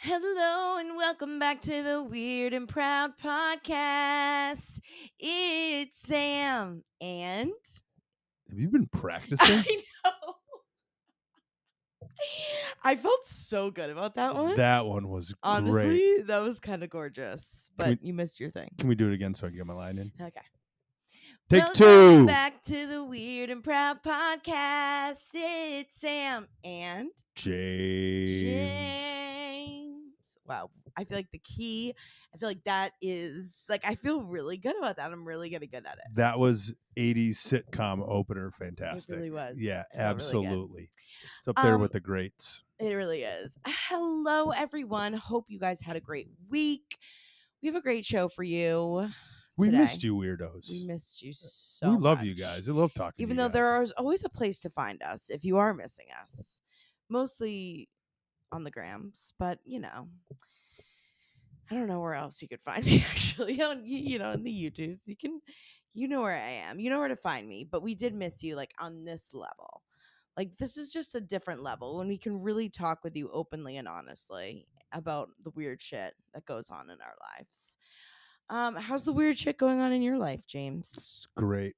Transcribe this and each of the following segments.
Hello and welcome back to the Weird and Proud podcast. It's Sam and Have you been practicing? I know. I felt so good about that one. That one was great. Honestly, that was kind of gorgeous, but you missed your thing. Can we do it again so I can get my line in? Okay. Take Welcome two. back to the Weird and Proud podcast. It's Sam and James. Wow. I feel like that is like, I feel really good about that. I'm really getting good at it. That was 80s sitcom opener. Fantastic. It really was. Yeah, It felt really good. absolutely. It's up there with the greats. It really is. Hello, everyone. Hope you guys had a great week. We have a great show for you. We today. missed you, weirdos. We missed you so We love much. you guys. I love talking Even to you though there guys. is always a place to find us if you are missing us. Mostly on the grams, but I don't know where else you could find me actually on in the YouTubes. You know where I am. You know where to find me, but we did miss you like on this level. Like this is just a different level when we can really talk with you openly and honestly about the weird shit that goes on in our lives. How's the weird shit going on in your life, James? It's great.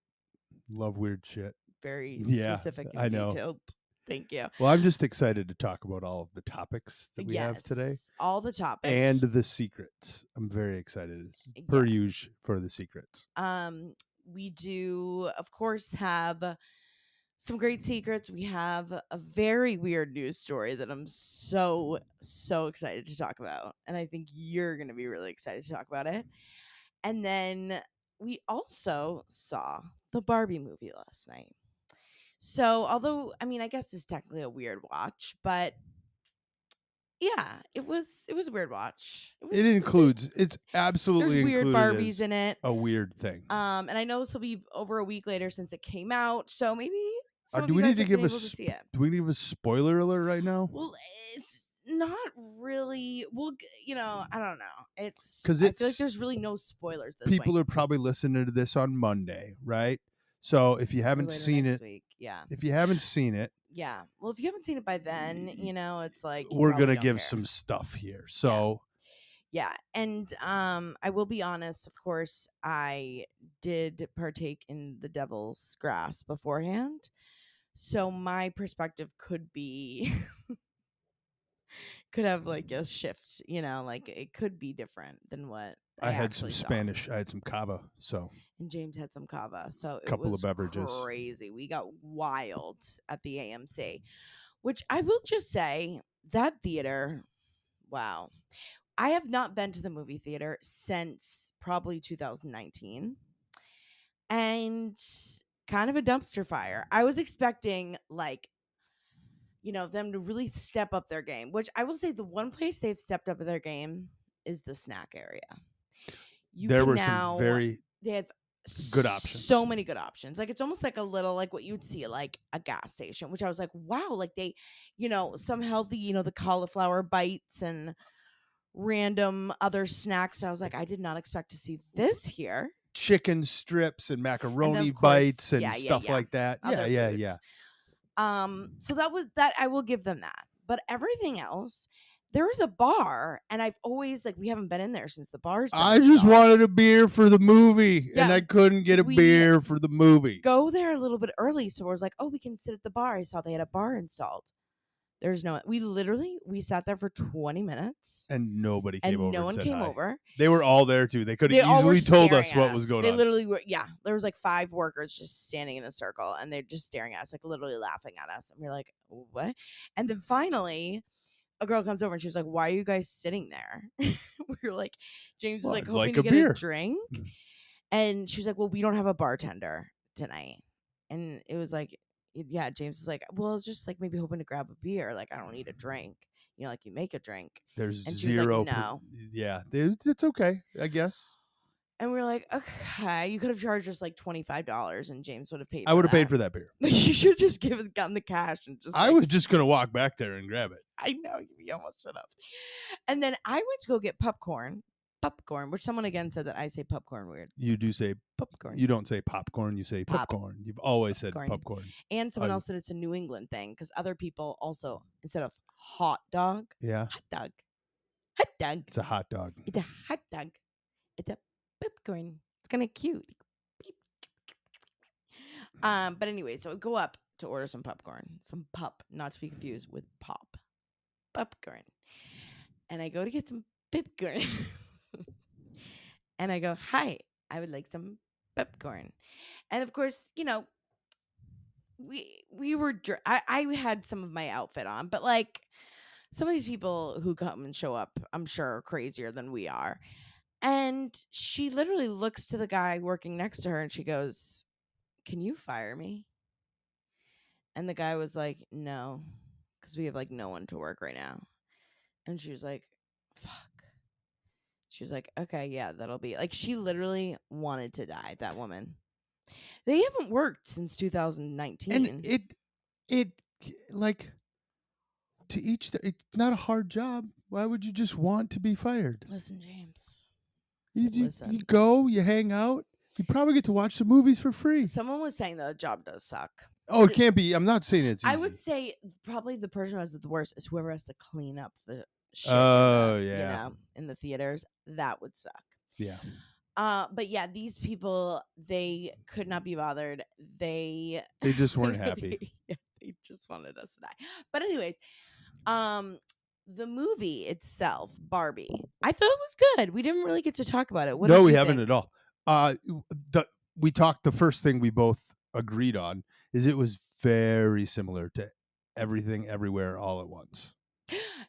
Love weird shit. Very specific and I know. detailed. Thank you. Well, I'm just excited to talk about all of the topics that we have today. All the topics. And the secrets. I'm very excited, per usual, for the secrets. We do, of course, have some great secrets. We have a very weird news story that I'm so excited to talk about. And I think you're going to be really excited to talk about it. And then we also saw the Barbie movie last night. So, although, I mean, I guess it's technically a weird watch, but yeah, it was a weird watch. It's absolutely there's weird included Barbies in it. A weird thing. And I know this will be over a week later since it came out, so maybe some of do you we guys need to have give been a able to see it. Do we give a spoiler alert right now? Well, it's not really. Well, I don't know. It's because I feel like there's really no spoilers. People are probably listening to this on Monday, right? So if you haven't seen it, if you haven't seen it, yeah. Well, if you haven't seen it by then, it's like we're gonna give some stuff here. So yeah, and I will be honest. Of course, I did partake in the devil's grass beforehand, so my perspective could be could have like a shift. Like it could be different than what I had actually some saw. Spanish. I had some cava. So and James had some cava. So a couple it was of beverages. Crazy. We got wild at the AMC, which I will just say that theater. Wow. I have not been to the movie theater since probably 2019. And kind of a dumpster fire. I was expecting them to really step up their game, which I will say the one place they've stepped up their game is the snack area. Some very they have good options. So many good options. Like it's almost like a little like what you'd see at like a gas station, which I was like, wow, like they, some healthy, the cauliflower bites and random other snacks. And I was like, I did not expect to see this here. Chicken strips and macaroni bites and stuff like that. Yeah. So that I will give them that. But everything else, there is a bar, and I've always we haven't been in there since the bar's been I just wanted a beer for the movie, and I couldn't get a beer for the movie. Go there a little bit early, so I was like, oh, we can sit at the bar. I saw they had a bar installed. There's no. We sat there for 20 minutes, and nobody came over. No one came over. They were all there too. They could have easily told us what was going on. They literally were. Yeah, there was like 5 workers just standing in a circle, and they're just staring at us, like literally laughing at us. And we're like, what? And then finally, a girl comes over and she's like, why are you guys sitting there? We were like, James is like hoping to get a drink. And she's like, well, we don't have a bartender tonight. And it was yeah, James was like, well, just like maybe hoping to grab a beer. Like, I don't need a drink. Like you make a drink. There's and zero. Like, no. Yeah, it's okay, I guess. And we were like, okay, you could have charged us like $25 and James would have paid. I would have paid for that beer. You should have just gotten the cash and just. I was just going to walk back there and grab it. I know, you almost shut up. And then I went to go get popcorn, which someone again said that I say popcorn weird. You do say popcorn. You don't say popcorn, you say popcorn. You've always said popcorn. And someone else said it's a New England thing because other people also, instead of hot dog, hot dog. Hot dog. It's a hot dog. It's a hot dog. It's a popcorn. It's kind of cute. Beep. But anyway, so I go up to order some popcorn, some pup, not to be confused with pop, popcorn. And I go to get some popcorn, and I go, "Hi, I would like some popcorn." And of course, we were. I had some of my outfit on, but like some of these people who come and show up, I'm sure, are crazier than we are. And she literally looks to the guy working next to her, and she goes, "Can you fire me?" And the guy was like, "No, because we have like no one to work right now." And she was like, "Fuck." She was like, "Okay, yeah, that'll be." Like she literally wanted to die, that woman. They haven't worked since And 2019. it like to each it's not a hard job. Why would you just want to be fired? Listen, James. You Listen. go, you hang out, you probably get to watch some movies for free. Someone was saying that the job does suck. Oh, it can't be. I'm not saying it's I easy. would say probably the person who has it the worst is whoever has to clean up the shit Oh, yeah. in the theaters. That would suck. Yeah. But yeah, these people, they could not be bothered. They just weren't happy. they just wanted us to die. But anyways, the movie itself, Barbie, I thought it was good. We didn't really get to talk about it. What No, did we you haven't think? at all. We talked. The first thing we both agreed on is it was very similar to Everything Everywhere All at Once.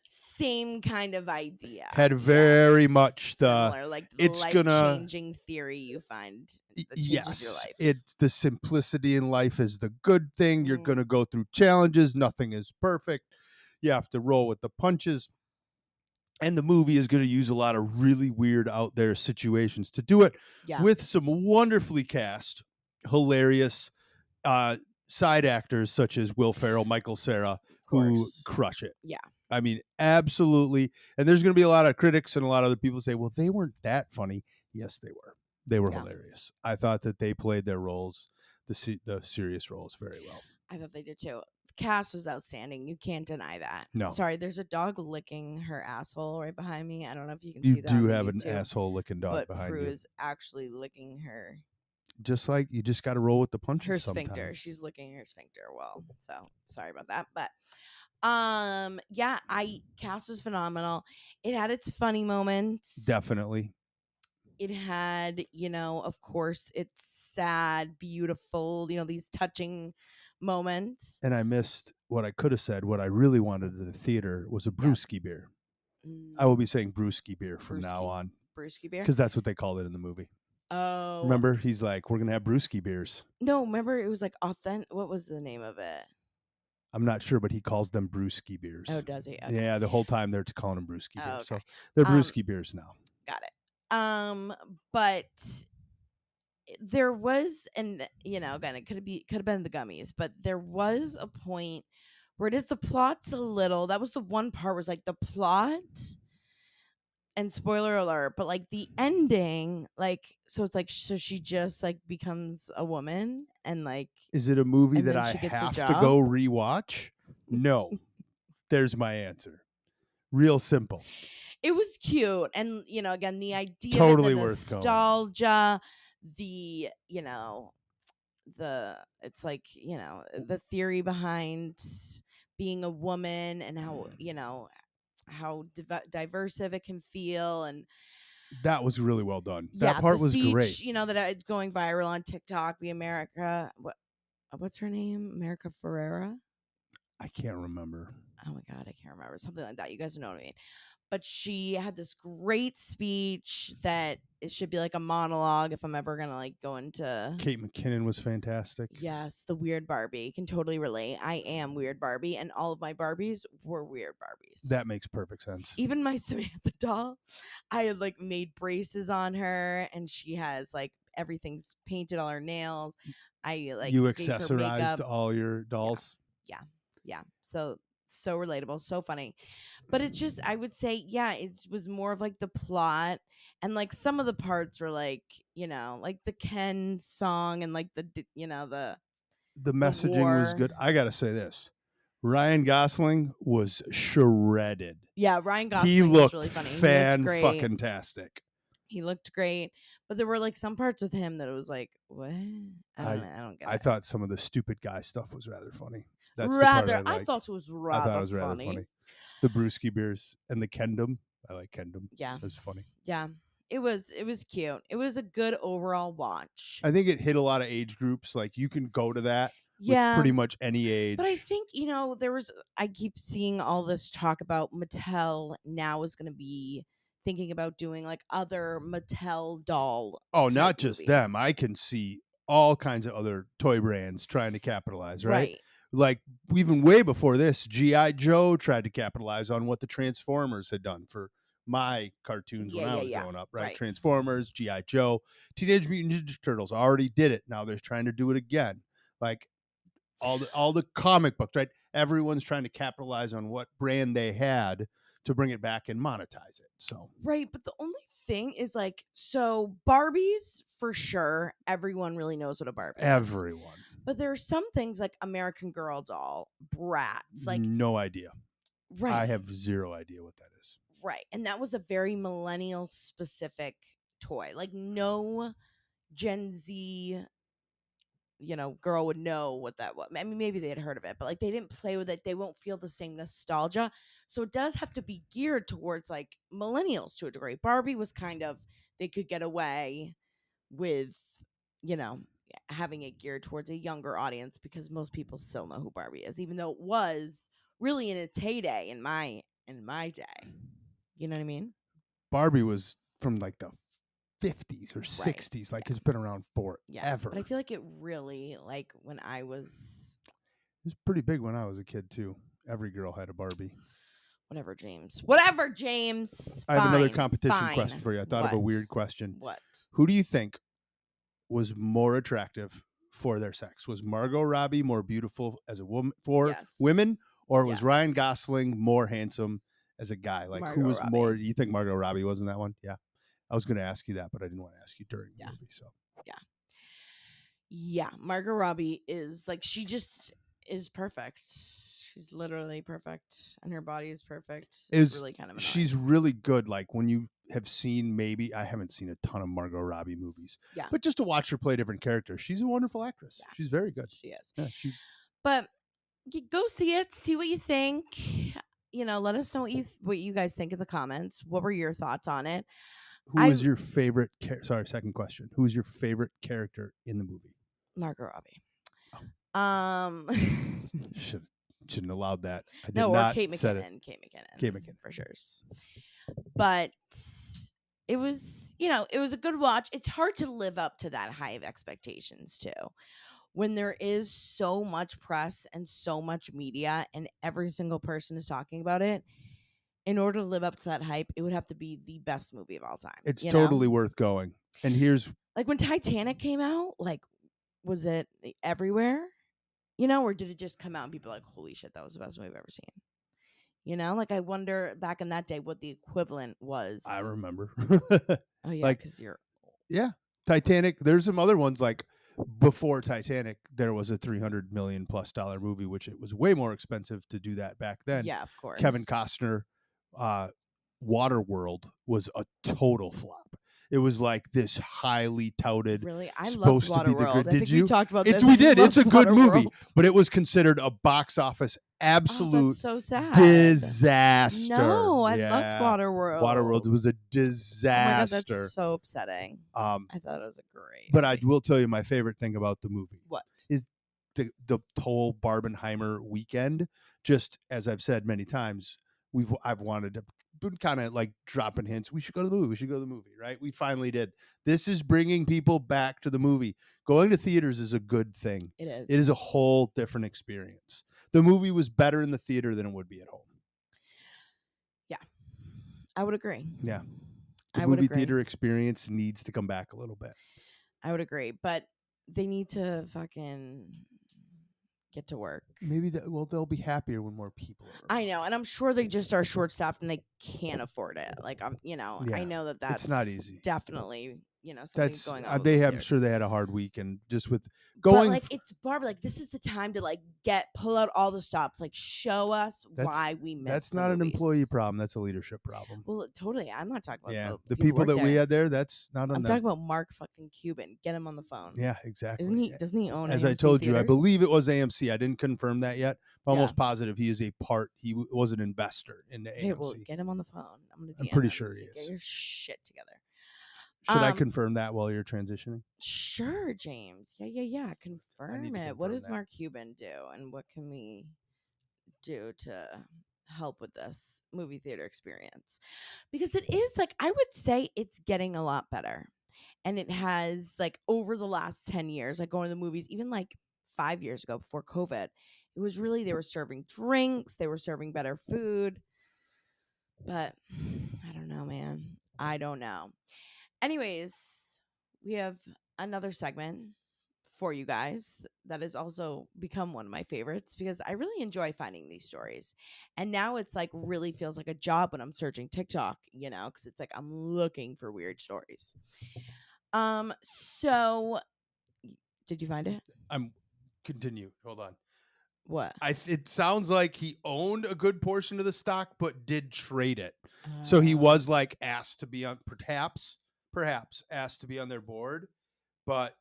Same kind of idea. Had very Yes. much the Similar, like the it's gonna life-changing theory you find that changes your yes, life. it's the simplicity in life is the good thing. You're Mhm. gonna go through challenges. Nothing is perfect. You have to roll with the punches. And the movie is going to use a lot of really weird out there situations to do it Yeah. with some wonderfully cast, hilarious side actors such as Will Ferrell, Michael Cera, who course. crush it. Yeah. I mean, absolutely. And there's going to be a lot of critics and a lot of other people say, well, they weren't that funny. Yes, they were. They were Yeah. hilarious. I thought that they played their roles, the serious roles, very well. I thought they did too. The cast was outstanding. You can't deny that. No. Sorry, there's a dog licking her asshole right behind me. I don't know if you can You see that on do the have an YouTube, asshole licking dog but behind Prue you. is actually licking her Just like you just got to roll with the punches her sphincter. sometimes. She's licking her sphincter. Well, so sorry about that, but yeah, cast was phenomenal. It had its funny moments. Definitely. It had, of course, it's sad, beautiful, these touching moments. And I missed what I could have said. What I really wanted at the theater was a brewski beer. I will be saying brewski beer from now on. Brewski beer? Because that's what they called it in the movie. Oh. Remember? He's like, we're going to have brewski beers. No, remember it was like authentic. What was the name of it? I'm not sure, but he calls them brewski beers. Oh, does he? Okay. Yeah, the whole time they're calling them brewski beers. Okay. So they're brewski beers now. Got it. But there was, and again, it could have been the gummies, but there was a point where it is the plot's a little. That was the one part was like the plot, and spoiler alert, but like the ending, like so it's like so she just like becomes a woman and like. Is it a movie and that then I she gets a have to job? go rewatch? No. There's my answer. Real simple. It was cute, and again, the idea, Totally of it, the worth going. nostalgia, the it's like the theory behind being a woman and how diversive it can feel, and that was really well done. yeah, That part the was speech, great. that it's going viral on TikTok. The what's her name? America Ferrera. I can't remember. Oh my god, I can't remember. Something like that. You guys know what I mean. But she had this great speech that it should be like a monologue if I'm ever gonna like go into. Kate McKinnon was fantastic. Yes, the weird Barbie. Can totally relate. I am weird Barbie, and all of my Barbies were weird Barbies. That makes perfect sense. Even my Samantha doll, I had like made braces on her, and she has like everything's painted, all her nails. I like you gave her accessorized makeup. all your dolls. Yeah. So relatable, so funny. But it's just, I would say, yeah, it was more of like the plot, and like some of the parts were like, like the Ken song, and like the messaging was good. I gotta say this: Ryan Gosling was shredded. Yeah, Ryan He Gosling was looked really funny. He looked fan great. fucking tastic. He looked great, but there were like some parts with him that it was like, what? I I don't get I it. thought some of the stupid guy stuff was rather funny. That's the part Rather, I I liked. thought it was I thought it rather was rather funny. funny. The brewski beers and the Kendom. I like Kendom. Yeah, It was funny. yeah. It was cute. It was a good overall watch. I think it hit a lot of age groups. Like you can go to that with Yeah, pretty much any but I age. think, there was I keep seeing all this talk about Mattel now is going to be thinking about doing like other Mattel doll Oh, type not just them. movies. I can see all kinds of other toy brands trying to capitalize, right? Right. Like even way before this, GI Joe tried to capitalize on what the Transformers had done for my cartoons when Yeah, I yeah, was yeah. growing up, right? Right. Transformers, GI Joe, Teenage Mutant Ninja Turtles already did it. Now they're trying to do it again. Like all the comic books, right? Everyone's trying to capitalize on what brand they had to bring it back and monetize it. So Right, but the only thing is like so Barbies for sure, everyone really knows what a Barbie is. everyone, But there are some things like American Girl doll, Bratz, like no idea. I right, have zero idea what that is. right. And that was a very millennial specific toy. Like no Gen Z, girl would know what that was. I mean, maybe they had heard of it, but like they didn't play with it. They won't feel the same nostalgia. So it does have to be geared towards like millennials to a degree. Barbie was kind of, they could get away with, you know, having it geared towards a younger audience because most people still know who Barbie is, even though it was really in its heyday in my day. You know what I mean? Barbie was from like the 50s or Right. 60s. Like Yeah. it's been around Yeah. forever. But I feel like it really like when I was It was pretty big when I was a kid too. Every girl had a Barbie. whatever, James. Whatever, James. I have another Fine. competition question Fine. for you. I thought of a What? weird question. What? Who do you think was more attractive for their sex? Was Margot Robbie more beautiful as a woman for Yes. women, or was Ryan Yes. Gosling more handsome as a guy? Like who Margot was more? Robbie. Do you think Margot Robbie was in that one? Yeah, I was going to ask you that, but I didn't want to ask you during the Yeah. movie. So Yeah. Yeah. Margot Robbie is like, she just is perfect. She's literally perfect. And her body is perfect. It's is really kind of she's annoying. really good. Like when you have seen, maybe I haven't seen a ton of Margot Robbie movies, Yeah. but just to watch her play different characters, she's a wonderful actress. Yeah. She's very good. She is. Yeah, she. But go see it. See what you think. Let us know what you guys think in the comments. What were your thoughts on it? Who I was your favorite? Sorry, second question. Who was your favorite character in the movie? Margot Robbie. Oh, Um should shouldn't allowed that. I did No, or not Kate said it. McKinnon. Kate McKinnon. Kate McKinnon. For sure. But it was, it was a good watch. It's hard to live up to that high of expectations too. When there is so much press and so much media and every single person is talking about it, in order to live up to that hype, it would have to be the best movie of all time. It's totally worth going. And here's Like when Titanic came out, like was it everywhere? Or did it just come out and people were like, holy shit, that was the best movie I've ever seen? Like I wonder back in that day what the equivalent was. I remember. Oh yeah, Like because you're yeah, Titanic. There's some other ones like before Titanic, there was a $300 million+ movie, which it was way more expensive to do that back then. yeah, of course. Kevin Costner, uh, Waterworld was a total flop. It was like this highly touted, Really, I loved supposed to be the Waterworld. good. I Did think we you? talked about It's this. we I did. It's loved a good movie, Waterworld. but it was considered a box office Oh, absolute that's so sad. disaster. No, I loved Yeah. Waterworld. Waterworld was a Oh my god, that's disaster. so upsetting. I thought it was a great But I movie. will tell you my favorite thing about the movie What? is the whole Barbenheimer weekend. Just as I've said many times, I've wanted to been kind of like dropping hints. We should go to the movie. We should go to the movie, right? We finally did. This is bringing people back to the movie. Going to theaters is a good thing. It is. It is a whole different experience. The movie was better in the theater than it would be at home. Yeah, I would agree. Yeah. The I would movie agree. theater experience needs to come back a little bit. I would agree, but they need to fucking get to work. Maybe they'll be happier when more people are around. I know, and I'm sure they just are short staffed and they can't afford it. Like I Yeah, know that's it's not easy. definitely something's going on with They movie I'm theaters. sure they had a hard week, and just with But going like it's Barbie, like this is the time to like pull out all the stops, like show us that's why we missed that's the not an employee movies. problem, that's a leadership problem. Well, totally. I'm not talking about Yeah, the the people who people work that we there. had there, that's not on I'm them. talking about Mark fucking Cuban. Get him on the phone. Yeah, Isn't exactly. he? Doesn't he own As I AMC told you, I theaters? believe it was AMC. I didn't confirm that yet, but I'm Yeah. almost positive he is a part. Was an investor in the Okay, well, AMC. get him on the phone. I'm gonna I'm DM pretty him sure and he say, get is. your shit together. Should I confirm that while you're transitioning? Sure, James. Yeah. I need Confirm to it. What confirm does that. Mark Cuban do, and what can we do to help with this movie theater experience? Because it is like I would say it's getting a lot better. And it has like over the last 10 years, like going to the movies, even like 5 years ago before COVID, it was really they were serving drinks, they were serving better food. But I don't know, man. I don't know. Anyways, we have another segment for you guys that has also become one of my favorites because I really enjoy finding these stories. And now it's like really feels like a job when I'm searching TikTok, because it's like I'm looking for weird stories. So did you find it? I'm continue. Hold on. What? It sounds like he owned a good portion of the stock, but did trade it. So he Uh, was like asked to be on, perhaps asked to be on their board, but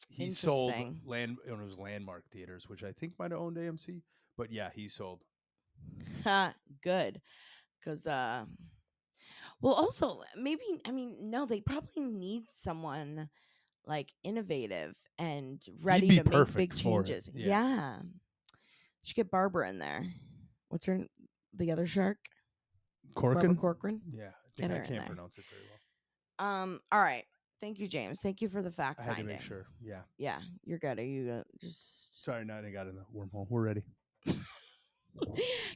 he sold Interesting. land. It was Landmark Theaters, which I think might have owned AMC. But yeah, he sold. Good. Cause well also maybe I mean no, they probably need someone like innovative and He'd ready be to make perfect big for it. changes. Yeah, Yeah. Should get Barbara in there. What's her the other shark? Barbara Corcoran. Corcoran? Yeah, I Get think I her in can't there. pronounce it very well. All right. Thank you, James. Thank you for the fact I had to make finding. sure. Yeah, Yeah, you're good. Are you just sorry, not I got in the wormhole. We're ready.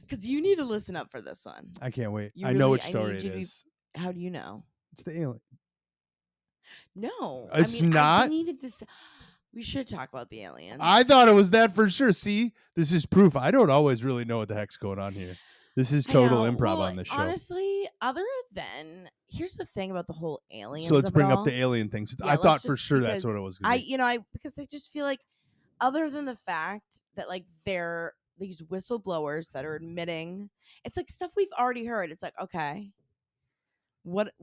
because you need to listen up for this one. I can't wait. You I know really, which I story need it you to be. is. How do you know? It's the alien. No, I It's mean I not. didn't even. We should talk about the I aliens. thought it was that for sure. See, this is proof. I don't always really know what the heck's going on here. This is I total know. improv Well, on this show. honestly, other than here's the thing about the whole So aliens let's of it bring up all. the alien things. Yeah, I let's thought for just sure that's because what it was going I, to be. you know, I because I just feel like other than the fact that like they're these whistleblowers that are admitting, it's like stuff we've already heard. It's like okay, what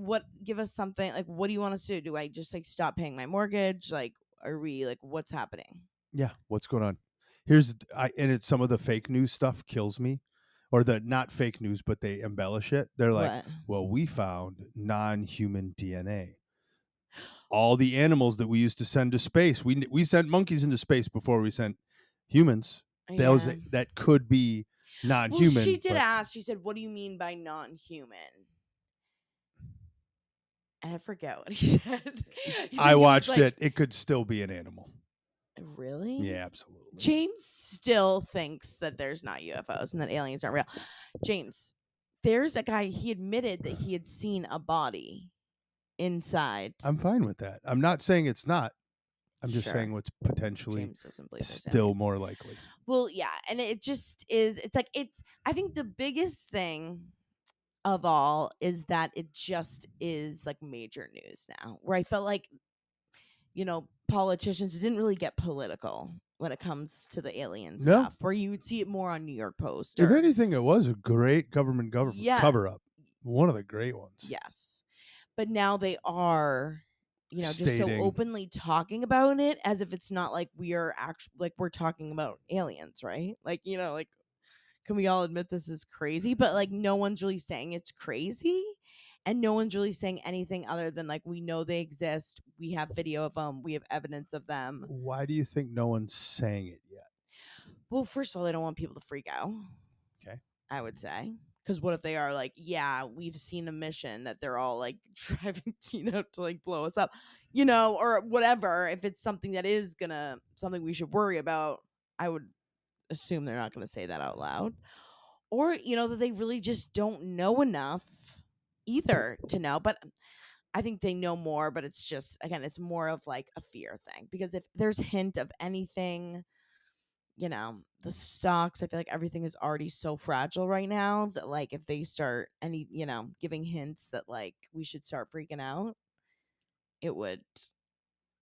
give us something like what do you want us to do? Do I just like stop paying my mortgage? Like are we like what's happening? Yeah, what's going on? And it's some of the fake news stuff kills me, or the not fake news, but they embellish it. They're like, What? "Well, we found non-human DNA. All the animals that we used to send to space, we sent monkeys into space before we sent humans. Those Yeah. that could be Well, she non-human, did but ask. She said, "What do you mean by non-human?" And I forget what he said. I I think he was watched like, it. It could still be an animal. "Really?" Yeah, absolutely. James still thinks that there's not UFOs and that aliens aren't real. James, there's a guy. He admitted that he had seen a body inside. I'm fine with that. I'm not saying it's not. I'm just Sure, saying what's potentially James doesn't believe there's still aliens. more likely. Well, yeah, and it just is. It's like it's. I think the biggest thing of all is that it just is like major news now. Where I felt like politicians didn't really get political when it comes to the alien No, stuff. Where you would see it more on New York Post if or anything, it was a great government yeah, cover up. One of the great ones. yes. But now they are just so Stating, openly talking about it as if it's not like we are actually like we're talking about aliens, right? Like, like can we all admit this is crazy? But like no one's really saying it's crazy. And no one's really saying anything other than like we know they exist. We have video of them. We have evidence of them. why do you think no one's saying it yet? Well, first of all, they don't want people to freak out. Okay. I would say. Because what if they are like, yeah, we've seen a mission that they're all like driving to like blow us up, or whatever. If it's something that is something we should worry about, I would assume they're not gonna say that out loud. Or, that they really just don't know enough either to know. But I think they know more, but it's just again, it's more of like a fear thing. Because if there's hint of anything the stocks, I feel like everything is already so fragile right now that like if they start giving hints that like we should start freaking out, it would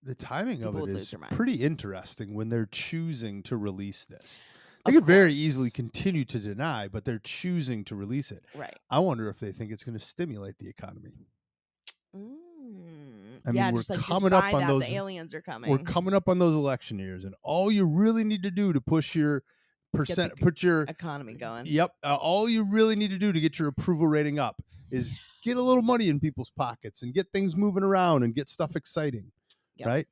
The timing of people it would lose is their pretty minds. interesting when they're choosing to release this. They Of could very easily course. continue to deny, but they're choosing to release it. Right. I wonder if they think it's going to stimulate the economy. I mean, Yeah, we're just coming up by on that, the those aliens are we're coming. coming up on those election years, and all you really need to do to push your Get the percent put your economy going. yep, all you really need to do to get your approval rating up is get a little money in people's pockets and get things moving around and get stuff exciting, Yep. right?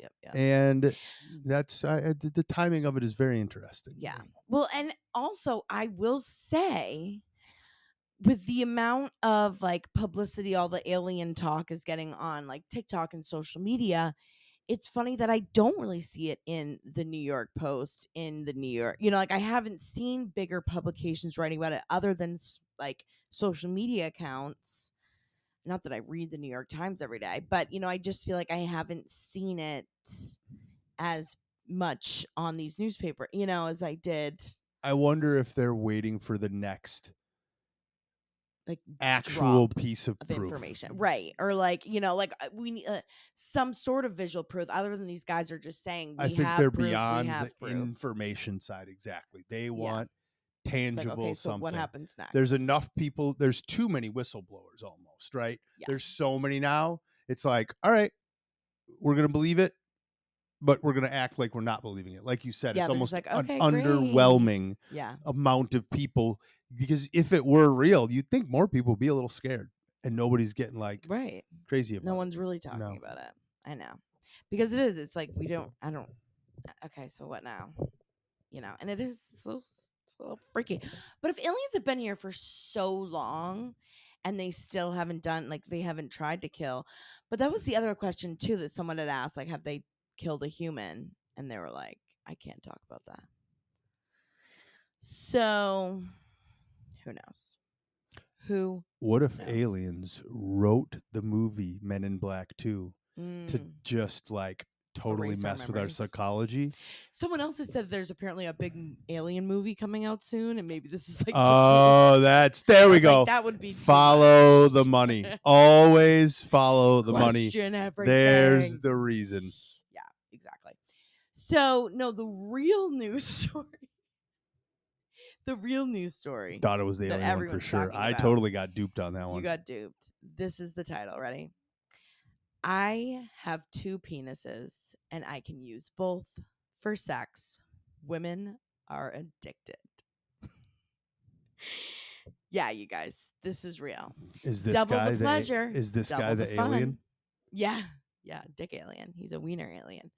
Yep. And that's the timing of it is very interesting to Yeah. me. Well, and also I will say with the amount of like publicity all the alien talk is getting on like TikTok and social media, it's funny that I don't really see it in the New York Post, in the New York, like I haven't seen bigger publications writing about it other than like social media accounts. Not that I read the New York Times every day, but I just feel like I haven't seen it as much on these newspaper, as I did I wonder if they're waiting for the next like actual drop piece of of proof. information, right? Or like like we need some sort of visual proof other than these guys are just saying I we think they're have proof, we beyond the have proof. information side exactly. They Yeah, want it's like, okay, tangible so what something. happens There's next? enough people, there's too many whistleblowers almost, right? Yeah, There's so many now. It's like, all right, we're going to believe it, but we're going to act like we're not believing it. Like you said, yeah, it's they're just almost like, an okay, great. underwhelming Yeah, amount of people because if it were real, you'd think more people would be a little scared and nobody's getting like right. crazy No about it. one's really talking No. about it. I know, because it's like we don't, I don't. Okay, so what now? And it is so freaky. But if aliens have been here for so long and they still haven't done, like, they haven't tried to kill, but that was the other question too that someone had asked, like, have they killed a human? And they were like, I can't talk about that. So who knows? Who What if knows? aliens wrote the movie Men in Black 2 to Mm, just like totally erase our mess with our memories. psychology? Someone else has said there's apparently a big alien movie coming out soon, and maybe this is like to Oh, erase. that's there I we was like, go. that would be too Follow the much. money. Always follow the money. Question There's everything. the reason. Yeah, exactly. So, no, the real news story, the real news story Thought it was the that alien one for everyone's sure. talking I about, totally got duped on that you one. got duped. This is the title. Ready? I have two penises and I can use both for sex. Women are addicted. Yeah, you guys, this is real. Is this Double the guy pleasure, double the the alien? fun. Yeah, yeah, Dick Alien. He's a wiener alien.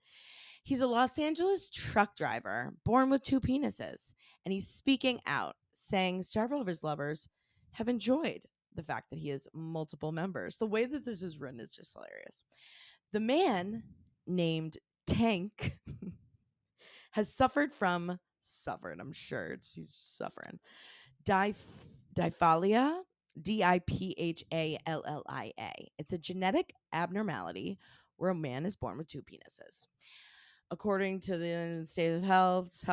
He's a Los Angeles truck driver born with two penises, and he's speaking out, saying several of his lovers have enjoyed the fact that he has multiple members. The way that this is written is just hilarious. The man named Tank has suffered, I'm sure he's suffering, diphallia, Diphallia. It's a genetic abnormality where a man is born with two penises. According to the state of health,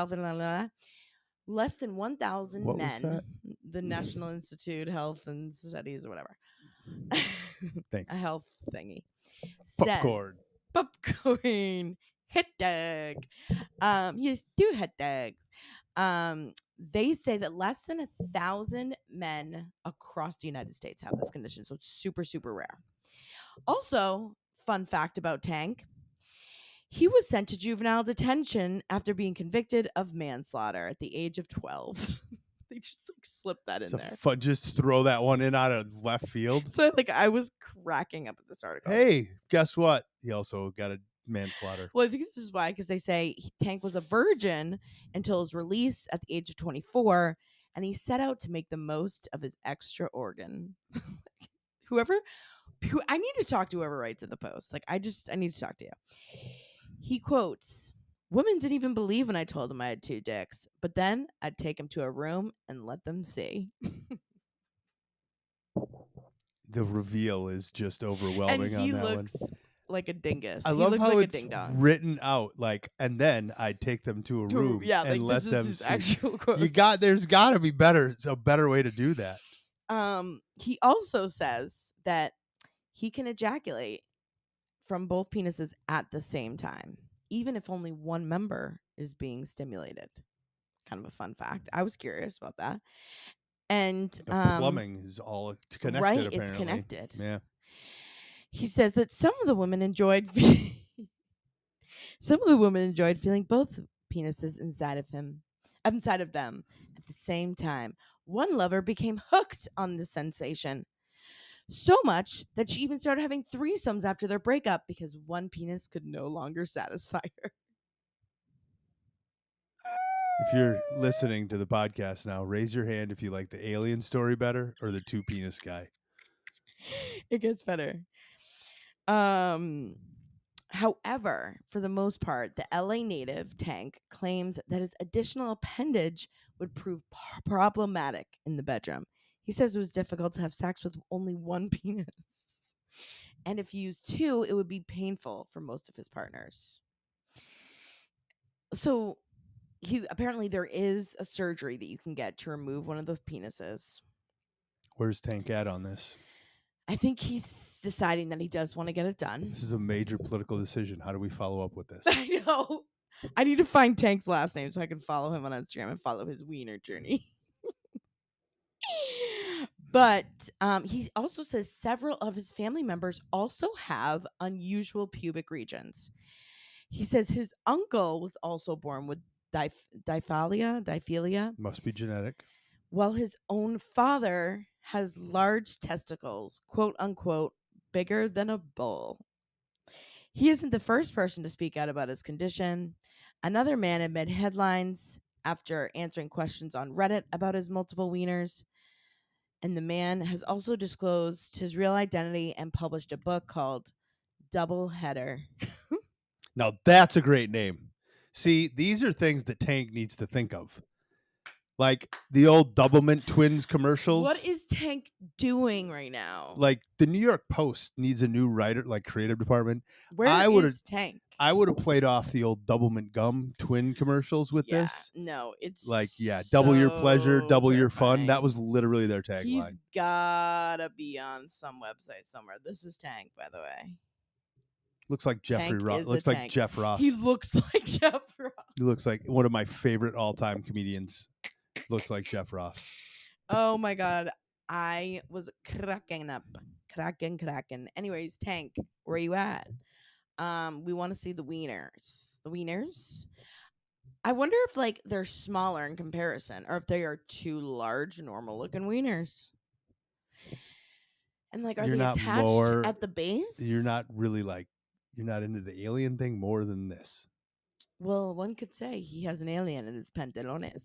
less than 1,000 What was men, that? the National Institute Health and Studies or whatever, a Thanks. health thingy, Popcorn. says popcorn hot dog. Yes, two hot dogs. They say that less than 1,000 men across the United States have this condition, so it's super, super rare. Also, fun fact about Tank: he was sent to juvenile detention after being convicted of manslaughter at the age of 12. They just like slipped that in So there. just throw that one in out of left field. So I was cracking up at this article. Hey, guess what? He also got a manslaughter. Well, I think this is why, because they say Tank was a virgin until his release at the age of 24, and he set out to make the most of his extra organ. I need to talk to whoever writes in the post. Like, I need to talk to you. He quotes, "Women didn't even believe when I told them I had two dicks, but then I'd take them to a room and let them see." The reveal is just And overwhelming on he that one. looks like a dingus. I He love looks how like a it's ding dong. written out like, and then I'd take them to a room Yeah, and like this let is them his see. actual quotes. There's got to be a better way to do that. He also says that he can ejaculate from both penises at the same time, even if only one member is being stimulated. Kind of a fun fact. I was curious about that. And The plumbing is all connected, right, it's apparently. connected. Yeah. He says that some of the women enjoyed some of the women enjoyed feeling both penises inside of them at the same time. One lover became hooked on the sensation so much that she even started having threesomes after their breakup because one penis could no longer satisfy her. If you're listening to the podcast now, raise your hand if you like the alien story better or the two penis guy. It gets better. Um However, for the most part, the LA native Tank claims that his additional appendage would prove problematic in the bedroom. He says it was difficult to have sex with only one penis. And if he used two, it would be painful for most of his partners. So, he apparently there is a surgery that you can get to remove one of the penises. Where's Tank at on this? I think he's deciding that he does want to get it done. This is a major political decision. How do we follow up with this? I know. I need to find Tank's last name so I can follow him on Instagram and follow his wiener journey. But he also says several of his family members also have unusual pubic regions. He says his uncle was also born with diphthelia, Must be genetic. while his own father has large testicles, quote unquote, bigger than a bull. He isn't the first person to speak out about his condition. Another man had made headlines after answering questions on Reddit about his multiple wieners. And the man has also disclosed his real identity and published a book called Double Header. Now that's a great name. See, these are things that Tank needs to think of. Like the old Doublemint Twins commercials. What is Tank doing right now? Like the New York Post needs a new writer, like creative department. Where I would have is Tank? I would have played off the old Doublemint Gum twin commercials with Yeah, this. no, it's Like, yeah, double your pleasure, so double your fun. That terrifying. was literally their He's tagline. gotta be on some website somewhere. This is Tank, by the way. Looks like Jeffrey Tank Ross. is Looks a like tank. Jeff Ross. He looks like Jeff Ross. He looks like one of my favorite all-time comedians. Looks like Jeff Ross. Oh my god, I was cracking up, cracking. Anyways, Tank, where you at? We want to see the wieners. The wieners. I wonder if like they're smaller in comparison, or if they are too large, normal looking wieners. And like, are You're they not attached more. at the base? You're not really like. You're not into the alien thing more than this. Well, one could say he has an alien in his pantalones.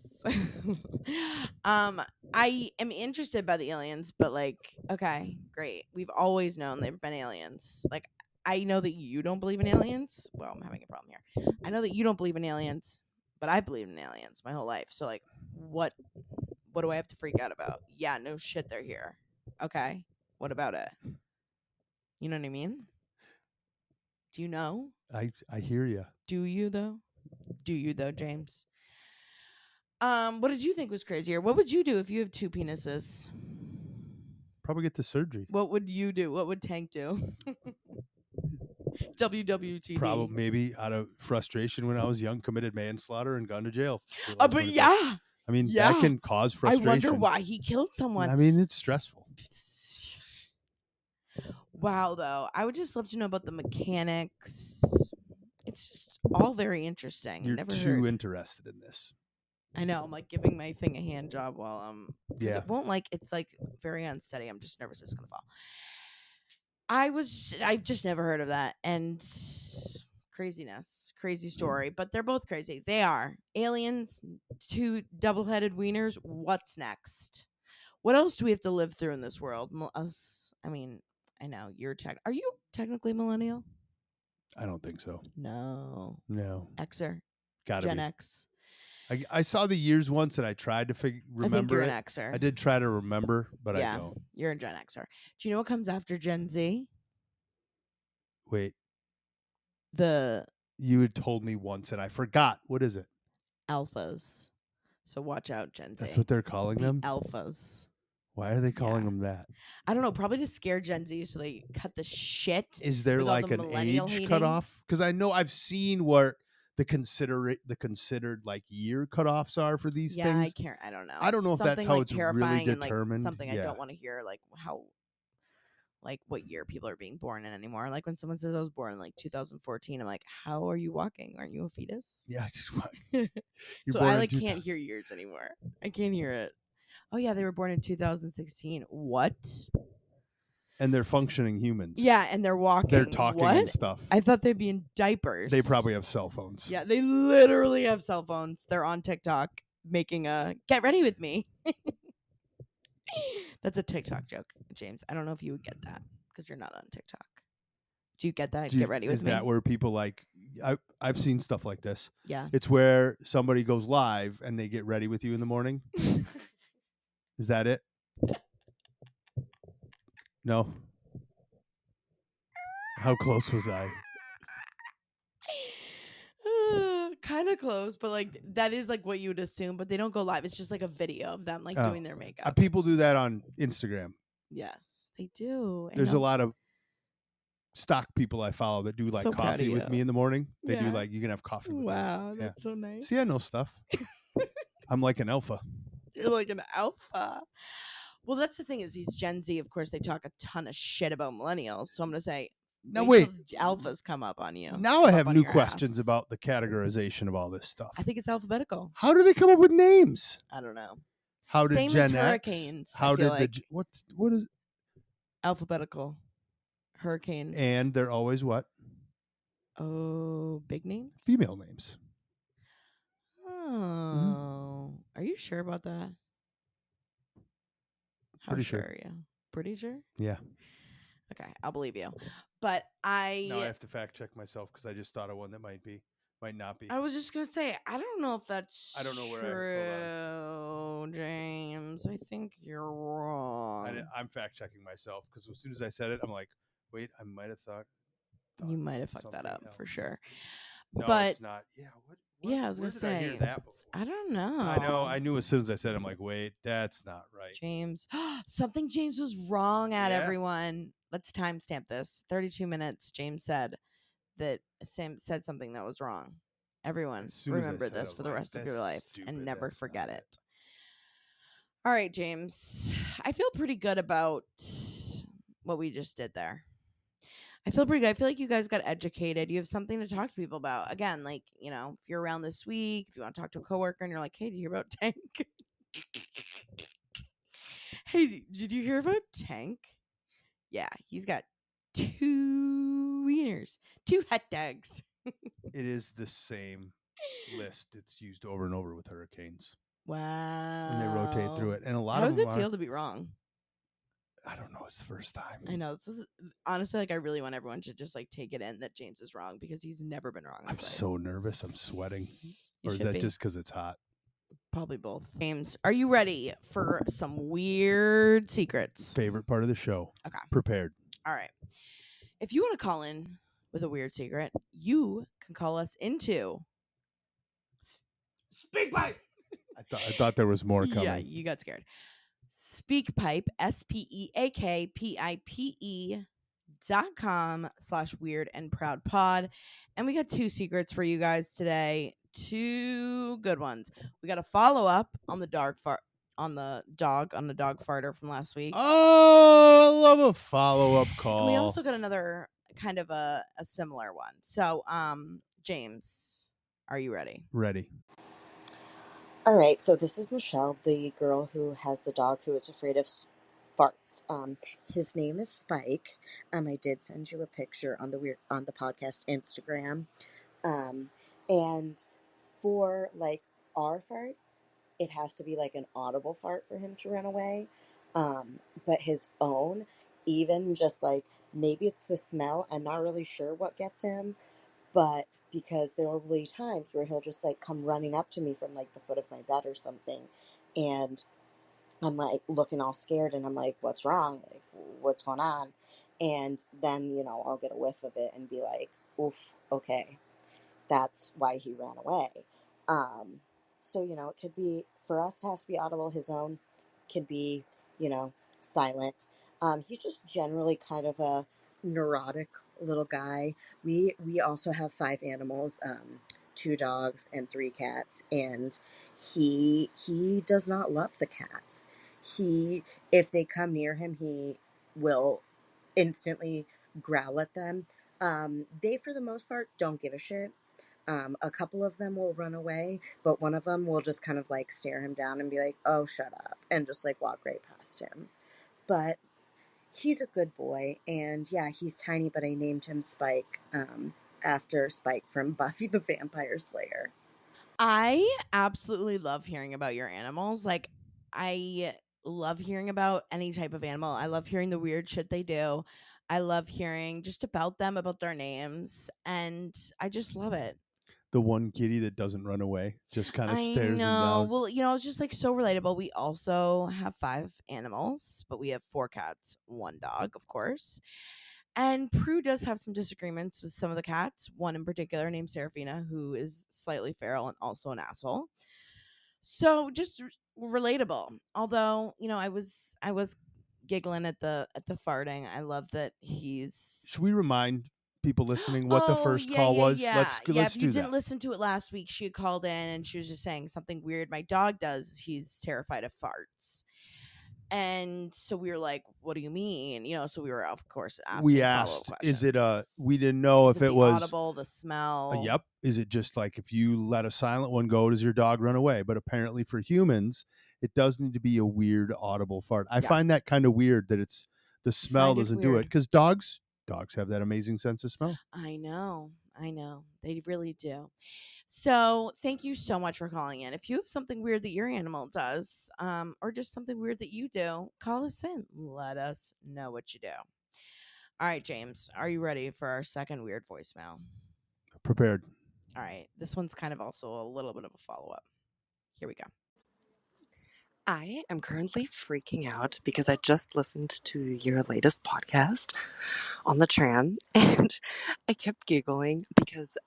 I am interested by the aliens, but like, okay, great. We've always known they've been aliens. Like, I know that you don't believe in aliens. Well, I'm having a problem here. I know that you don't believe in aliens, but I believe in aliens my whole life. So like, what do I have to freak out about? Yeah, no shit, they're here. Okay, what about it? You know what I mean? Do you know? I hear you. Do you though? Do you though, James? What did you think was crazier? What would you do if you have two penises? Probably get the surgery. What would you do? What would Tank do? WWTD. Probably maybe out of frustration when I was young, committed manslaughter and gone to jail. But yeah, I mean, yeah. that can cause I frustration. wonder why he killed someone. I mean, it's stressful. Wow, though. I would just love to know about the mechanics. It's just all very interesting. You're Never too heard. interested in this. I know. I'm like giving my thing a hand job while because Yeah. it won't like it's like very unsteady. I'm just nervous it's gonna fall. I've just never heard of that, and crazy story, but they're both crazy. They are aliens, two double-headed wieners. What's next? What else do we have to live through in this world? Us, I mean, I know are you technically millennial? I don't think so. No. No. Xer. Gotta Gen be. X. I saw the years once and I tried to remember I think you're it. an Xer. I did try to remember, but yeah, I don't. You're a Gen Xer. Do you know what comes after Gen Z? Wait, The you had told me once and I forgot. What is it? alphas. So watch out, Gen Z. That's what they're calling The them? alphas. Why are they calling Yeah. them that? I don't know, probably to scare Gen Z so they cut the shit Is there with all the like an millennial age hating. cutoff? Because I know I've seen where the considered like year cutoffs are for these Yeah, things. I don't know. I don't It's know if that's something how like it's really terrifying and like determined. something I Yeah. don't want to hear, like how, like what year people are being born in anymore. Like when someone says I was born in like 2014, I'm like, how are you walking? Aren't you a fetus? Yeah. You're So I born in like can't 2000. hear years anymore. I can't hear it. Oh yeah, they were born in 2016. What? And they're functioning humans. Yeah, and they're walking. They're talking and What? stuff. I thought they'd be in diapers. They probably have cell phones. Yeah, they literally have cell phones. They're on TikTok making a get ready with me. That's a TikTok joke, James. I don't know if you would get that because you're not on TikTok. Do you get that? Get ready with Is me. that where people like? I've seen stuff like this. Yeah. It's where somebody goes live and they get ready with you in the morning. Is that it? No. How close was I? Kind of close, but like that is like what you would assume, but they don't go live. It's just like a video of them like doing their makeup. People do that on Instagram. Yes, they do. There's a lot of stock people I follow that do like So proud of coffee with you. me in the morning. They do Yeah. like you can have coffee with me. Wow, Yeah. that's so nice. See, I know stuff. I'm like an alpha. You're like an alpha. Well, that's the thing is these Gen Z, of course, they talk a ton of shit about millennials. So I'm gonna say, Now wait wait. till alphas come up on you. Now I Up have on new your questions ass. about the categorization of all this stuff. I think it's alphabetical. How do they come up with names? I don't know. How did Same Gen as X? hurricanes. How I feel did like the what is? alphabetical hurricanes. And they're always what? Oh, big names. Female names. Oh, are you sure about that? How Pretty sure sure. are you? Pretty sure? Yeah. Okay, I'll believe you. But Now I have to fact check myself because I just thought of one that might not be. I was just gonna say, I don't know if that's I don't know where true, James. I think you're wrong. I'm fact checking myself because as soon as I said it, I'm like, wait, I might have thought You might have fucked that something up for else. sure. No, But it's not. Yeah, what? yeah, I was Where gonna did I hear say, that before? I don't know. I know. I knew as soon as I said it, I'm like, wait, that's not right. James. Something James was wrong at, Yeah. everyone. Let's timestamp this. 32 minutes. James said that Sam said something that was wrong. Everyone, As soon as I remember said it, I this was for the like, rest of your "That's life stupid. and never That's not forget it." it. All right, James. I feel pretty good about what we just did there. I feel pretty good. I feel like you guys got educated. You have something to talk to people about. Again, like, you know, if you're around this week, if you want to talk to a coworker and you're like, hey, did you hear about Tank? Hey, did you hear about Tank? Yeah, he's got 2 wieners, 2 hot dogs. It is the same list. It's used over and over with hurricanes. Wow. And they rotate through it. And a lot How of does them it feel to be wrong? I don't know. It's the first time. I know. This is, honestly, like, I really want everyone to just, like, take it in that James is wrong because he's never been wrong. I'm so nervous. I'm sweating. You Or is should that be. just because it's hot? Probably both. James, are you ready for some weird secrets? Favorite part of the show. Okay. Prepared. All right. If you want to call in with a weird secret, you can call us into Speak Pipe. I thought there was more coming. Yeah, you got scared. SpeakPipe, SpeakPipe.com/weird and proud pod. And we got 2 secrets for you guys today. 2 good ones. We got a follow up on the dog farter from last week. Oh, I love a follow-up call. And we also got another kind of a similar one. So, James, are you ready? Ready. All right, so this is Michelle, the girl who has the dog who is afraid of farts. His name is Spike. I did send you a picture on the podcast Instagram. And for like our farts, it has to be like an audible fart for him to run away. But his own, even just like maybe it's the smell. I'm not really sure what gets him, but because there will be times where he'll just like come running up to me from like the foot of my bed or something, and I'm like looking all scared, and I'm like, what's wrong, like what's going on? And then I'll get a whiff of it and be like, oof, okay, that's why he ran away. So it could be, for us, it has to be audible. His own could be you know, silent. He's just generally kind of a neurotic little guy. We also have five animals, two dogs and three cats, and he does not love the cats. He If they come near him, he will instantly growl at them. They, for the most part, don't give a shit. A couple of them will run away, but one of them will just kind of like stare him down and be like, "Oh, shut up," and just like walk right past him. But he's a good boy, and yeah, he's tiny, but I named him Spike, after Spike from Buffy the Vampire Slayer. I absolutely love hearing about your animals. Like, I love hearing about any type of animal. I love hearing the weird shit they do. I love hearing just about them, about their names, and I just love it. The one kitty that doesn't run away just kind of I stares him know. down. Well, it's just like so relatable. We also have five animals, but we have four cats, one dog, of course. And Prue does have some disagreements with some of the cats, one in particular named Serafina, who is slightly feral and also an asshole. So just relatable. Although, I was giggling at the farting. I love that he's Should we remind people listening what the Oh, first yeah, call yeah, was? yeah. Yeah, Let's if you do didn't that. listen to it last week, she had called in and she was just saying something weird my dog does. He's terrified of farts. And so we were like, "What do you mean?" So we were of course We asking follow-up asked, is it we questions. didn't know Is if it it the was audible, the smell? yep. Is it just like if you let a silent one go, does your dog run away? But apparently for humans, it does need to be a weird audible fart. I Yeah, find that kind of weird that it's the I smell find it doesn't do it weird. because dogs have that amazing sense of smell. I know. I know. They really do. So, thank you so much for calling in. If you have something weird that your animal does, or just something weird that you do, call us in. Let us know what you do. All right, James, are you ready for our second weird voicemail? Prepared. All right, this one's kind of also a little bit of a follow up. Here we go. I am currently freaking out because I just listened to your latest podcast on the tram and I kept giggling because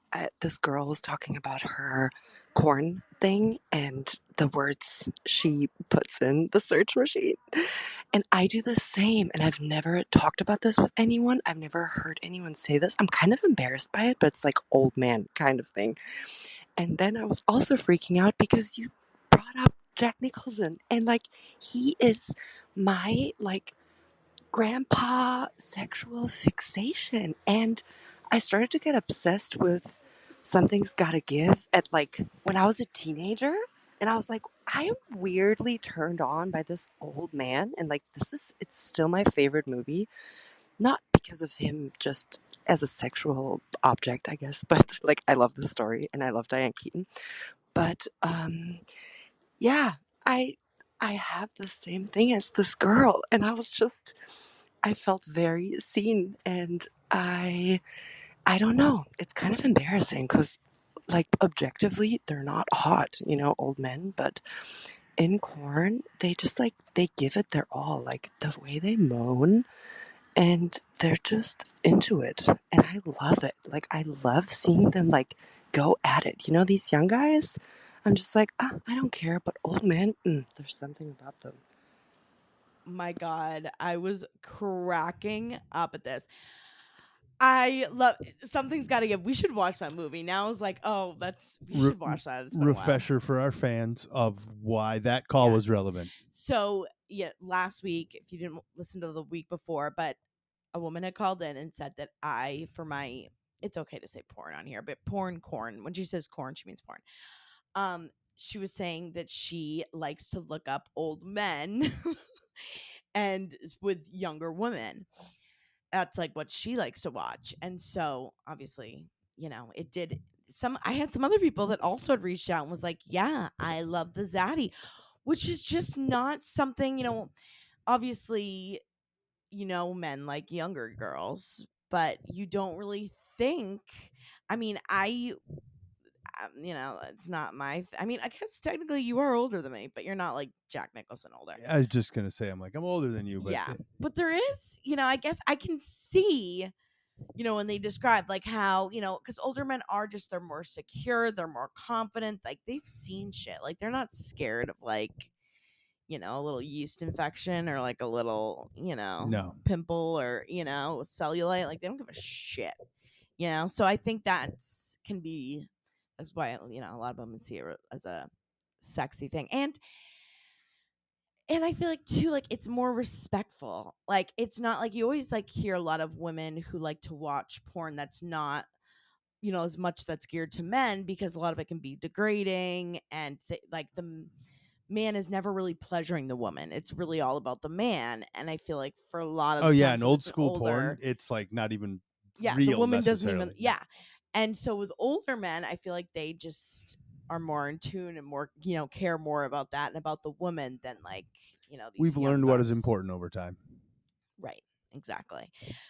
this girl was talking about her corn thing and the words she puts in the search machine. And I do the same, and I've never talked about this with anyone. I've never heard anyone say this. I'm kind of embarrassed by it, but it's like old man kind of thing. And then I was also freaking out because you brought up Jack Nicholson, and like he is my like grandpa sexual fixation. And I started to get obsessed with Something's Gotta Give at like when I was a teenager. And I was like, I am weirdly turned on by this old man. And like, it's still my favorite movie. Not because of him just as a sexual object, I guess, but like, I love the story and I love Diane Keaton. But yeah, I I have the same thing as this girl, and I felt very seen, and I don't know. It's kind of embarrassing because, like, objectively, they're not hot, old men, but in Corn, they just like they give it their all. Like the way they moan, and they're just into it, and I love it. Like I love seeing them like go at it. These young guys. I'm just like, I don't care, but old men, there's something about them. My God, I was cracking up at this. I love Something's Gotta Give. We should watch that movie. Now it's like, oh, we Re- should watch that. It's been a while. Refresher for our fans of why that call was Yes. relevant. So, yeah, last week, if you didn't listen to the week before, but a woman had called in and said that it's okay to say porn on here, but corn. When she says corn, she means porn. She was saying that she likes to look up old men and with younger women. That's like what she likes to watch. And so obviously, it did some I had some other people that also had reached out and was like, "Yeah, I love the zaddy," which is just not something, obviously, men like younger girls, but you don't really think. I mean, it's not I mean, I guess technically you are older than me, but you're not like Jack Nicholson older. I was just gonna say, I'm like, I'm older than you, but Yeah. But there is, I guess I can see, when they describe like how, because older men are just, they're more secure, they're more confident, like they've seen shit. Like they're not scared of like, a little yeast infection or like a little, No. pimple or, cellulite. Like they don't give a shit, So I think that's why, a lot of women see it as a sexy thing. And I feel like too, like it's more respectful. Like it's not like you always like hear a lot of women who like to watch porn that's not, as much that's geared to men because a lot of it can be degrading and like the man is never really pleasuring the woman. It's really all about the man. And I feel like for a lot of Oh the yeah, times in when old it's an school porn, older, it's like not even the real woman doesn't even, necessarily. No. And so with older men, I feel like they just are more in tune and more, care more about that and about the woman than like, these We've young learned what is bucks. important over time. Right. Exactly.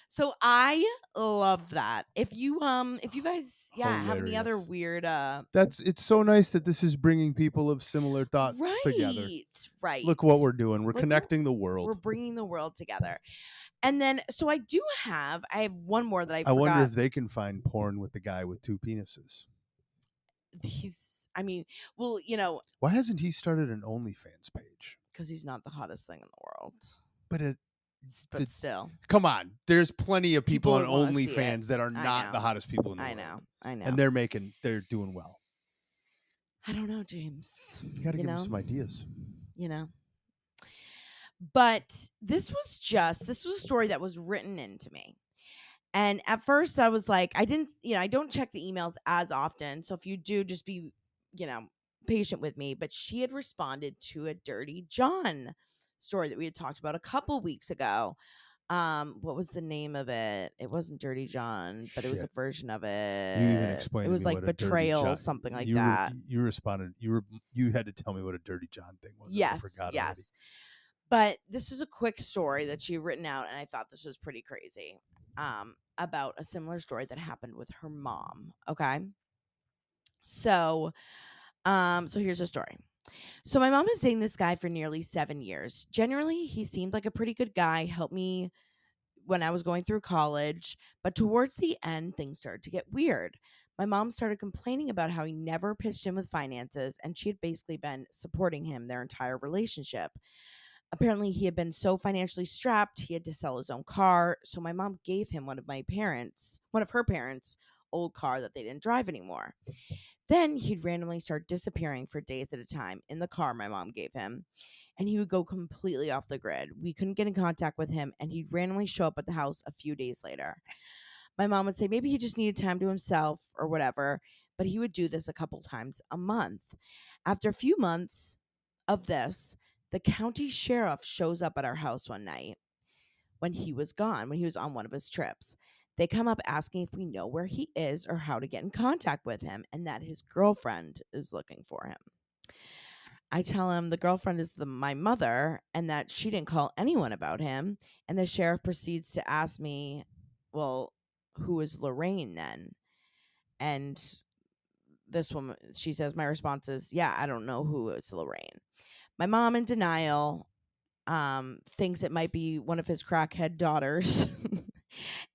So I love that. If you guys have any other Hilarious. weird It's so nice that this is bringing people of similar thoughts together. right. Look what we're doing. We're Look what- connecting the We're world. bringing the world together. And then so I have one more that I I wonder forgot. if they can find porn with the guy with 2 penises. Well, Why hasn't he started an OnlyFans page? because he's not the hottest thing in the world. But But still, come on, there's plenty of people on wanna see it. OnlyFans that are I not know. the hottest people in the I world. know. And they're doing well. I don't know, James. You got to give them some ideas. But this was a story that was written into me. And at first I was like, I don't check the emails as often. So if you do, just be, patient with me. But she had responded to a Dirty John story that we had talked about a couple weeks ago. What was the name of it? It wasn't Dirty John, but it was a Shit. version of it. You even explained It to was me like what a Dirty betrayal, John. something like You that. You responded. You had to tell me what a Dirty John thing was. I forgot already. But this is a quick story that she had written out, and I thought this was pretty crazy. About a similar story that happened with her mom. Okay. So here's the story. So my mom has dating this guy for nearly 7 years. Generally, he seemed like a pretty good guy, helped me when I was going through college, but towards the end, things started to get weird. My mom started complaining about how he never pitched in with finances, and she had basically been supporting him their entire relationship. Apparently, he had been so financially strapped, he had to sell his own car. So my mom gave him one of her parents' old car that they didn't drive anymore. Then he'd randomly start disappearing for days at a time in the car my mom gave him, and he would go completely off the grid. We couldn't get in contact with him, and he'd randomly show up at the house a few days later. My mom would say maybe he just needed time to himself or whatever, but he would do this a couple times a month. After a few months of this, the county sheriff shows up at our house one night when he was gone, when he was on one of his trips. They come up asking if we know where he is or how to get in contact with him and that his girlfriend is looking for him. I tell him the girlfriend is my mother and that she didn't call anyone about him. And the sheriff proceeds to ask me, well, who is Lorraine then? And this woman, she says, my response is, yeah, I don't know who is Lorraine. My mom, in denial, thinks it might be one of his crackhead daughters.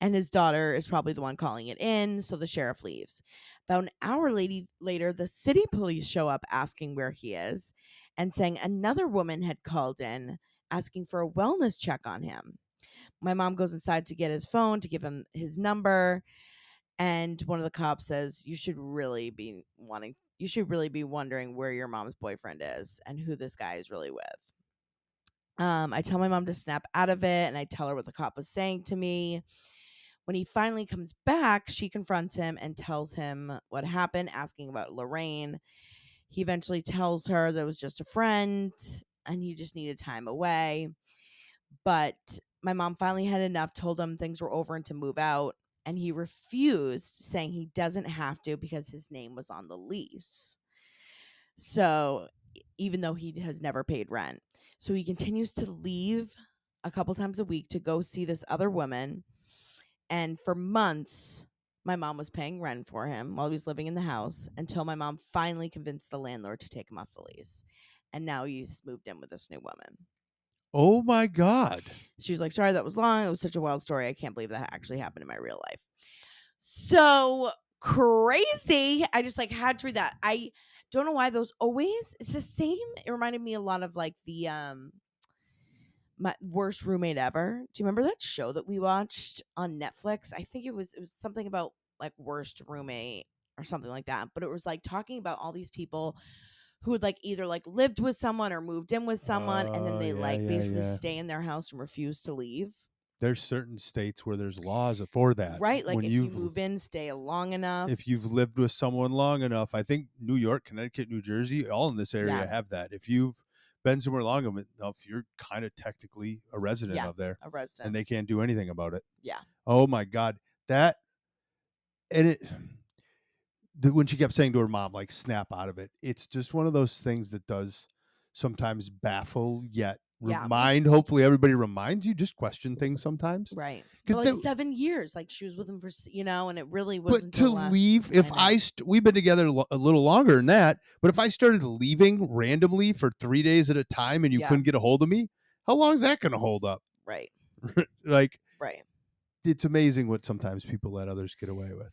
And his daughter is probably the one calling it in, so the sheriff leaves. About an hour later, the city police show up asking where he is and saying another woman had called in asking for a wellness check on him. My mom goes inside to get his phone to give him his number, and one of the cops says, you should really be wondering where your mom's boyfriend is and who this guy is really with. I tell my mom to snap out of it, and I tell her what the cop was saying to me. When he finally comes back, she confronts him and tells him what happened, asking about Lorraine. He eventually tells her that it was just a friend and he just needed time away. But my mom finally had enough, told him things were over and to move out. And he refused, saying he doesn't have to because his name was on the lease. So even though he has never paid rent. So he continues to leave a couple times a week to go see this other woman. And for months, my mom was paying rent for him while he was living in the house until my mom finally convinced the landlord to take him off the lease. And now he's moved in with this new woman. Oh my God. She was like, sorry, that was long. It was such a wild story. I can't believe that actually happened in my real life. So crazy. I just had to read that. I don't know why those always, it's the same. It reminded me a lot of like the my worst roommate ever. Do you remember that show that we watched on Netflix? I think it was something about like worst roommate or something like that. But it was like talking about all these people who had like either like lived with someone or moved in with someone, and then Oh, they yeah, like yeah, basically yeah. stay in their house and refuse to leave. There's certain states where there's laws for that. Right? Like When if you move in, stay long enough. if you've lived with someone long enough, I think New York, Connecticut, New Jersey, all in this area Yeah. have that. If you've been somewhere long enough, you're kind of technically a resident Yeah, of there, a resident. and they can't do anything about it. Yeah. Oh my God, that and it. When she kept saying to her mom, like, snap out of it, it's just one of those things that does sometimes baffle, yet Yeah. hopefully everybody reminds you, just question things sometimes. Right. But Because like 7 years, like she was with him for, and it really but wasn't to the last leave, if time. we've been together a little longer than that, but if I started leaving randomly for 3 days at a time and you Yeah. couldn't get a hold of me, how long is that going to hold up? Right. Like, Right. it's amazing what sometimes people let others get away with.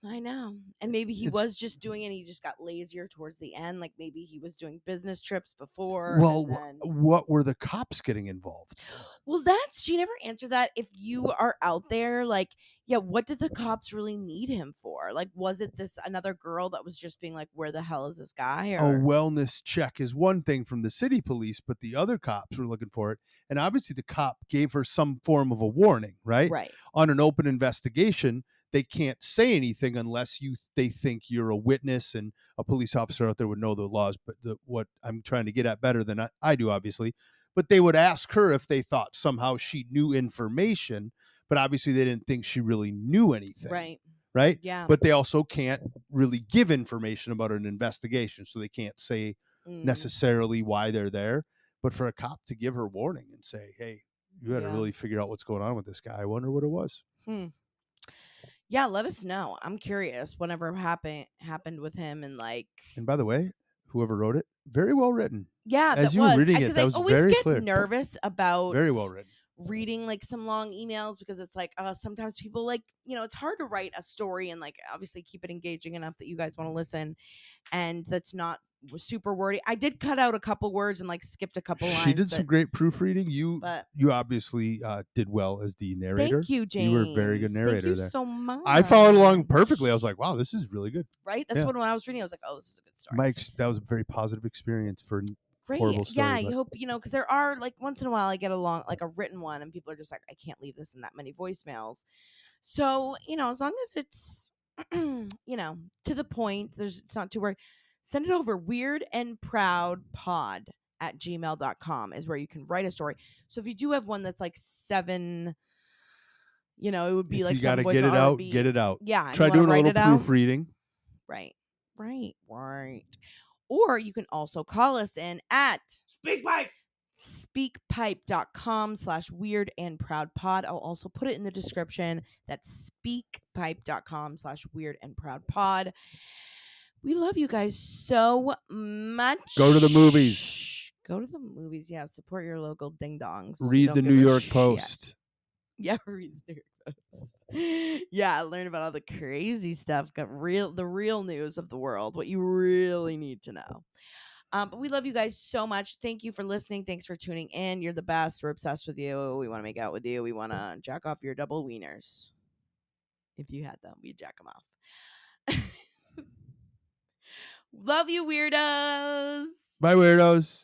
I know. And maybe he It's was just doing it and he just got lazier towards the end. Like maybe he was doing business trips before well, and then what were the cops getting involved for? well, she never answered that. If you are out there, like, yeah, what did the cops really need him for? Like, was it this another girl that was just being like, where the hell is this guy? A Or wellness check is one thing from the city police, but the other cops were looking for it. And obviously, the cop gave her some form of a warning, right? right, On an open investigation, they can't say anything unless they think you're a witness, and a police officer out there would know the laws. But what I'm trying to get at better than I do, obviously. But they would ask her if they thought somehow she knew information, but obviously they didn't think she really knew anything. right, Right? yeah, But they also can't really give information about an investigation, so they can't say necessarily why they're there. But for a cop to give her warning and say, "Hey, you got to yeah. really figure out what's going on with this guy," I wonder what it was. Yeah, let us know. I'm curious. Whatever happened with him, and like, And by the way, whoever wrote it, very well written. yeah, As that you were was reading it, because that I was always very get clear. nervous about Very well written. reading like some long emails because it's like sometimes people like it's hard to write a story and like obviously keep it engaging enough that you guys want to listen, and that's not super wordy. I did cut out a couple words and like skipped a couple She lines, did some great proofreading. but You obviously did well as the narrator. thank you, James. You were a very good narrator Thank you there. so much. I followed along perfectly. I was like, wow, this is really good. Right, that's Yeah. when I was reading I was like, oh, this is a good story. That was a very positive experience for Great. horrible story. Yeah, but you hope because there are like once in a while I get along like a written one and people are just like, I can't leave this in that many voicemails. So, as long as it's to the point, it's not too wordy. Send it over. weirdandproudpod@gmail.com is where you can write a story. So if you do have one that's like 7, it would be if like you got 7 to get voicemail, it or it'd out, be, get it out. yeah, and Try you want to doing a write little it out. proofreading. Right. Or you can also call us in at speakpipe.com/weirdandproudpod. I'll also put it in the description. That's speakpipe.com/weirdandproudpod. We love you guys so much. Go to the movies. Go to the movies. Yeah, support your local ding dongs. Read the New York Post. Yeah, read the New York Post. Yeah, learn about all the crazy stuff. Got the real news of the world. What you really need to know. But we love you guys so much. Thank you for listening. Thanks for tuning in. You're the best. We're obsessed with you. We want to make out with you. We want to jack off your double wieners. If you had them, we'd jack them off. Love you, weirdos. Bye, weirdos.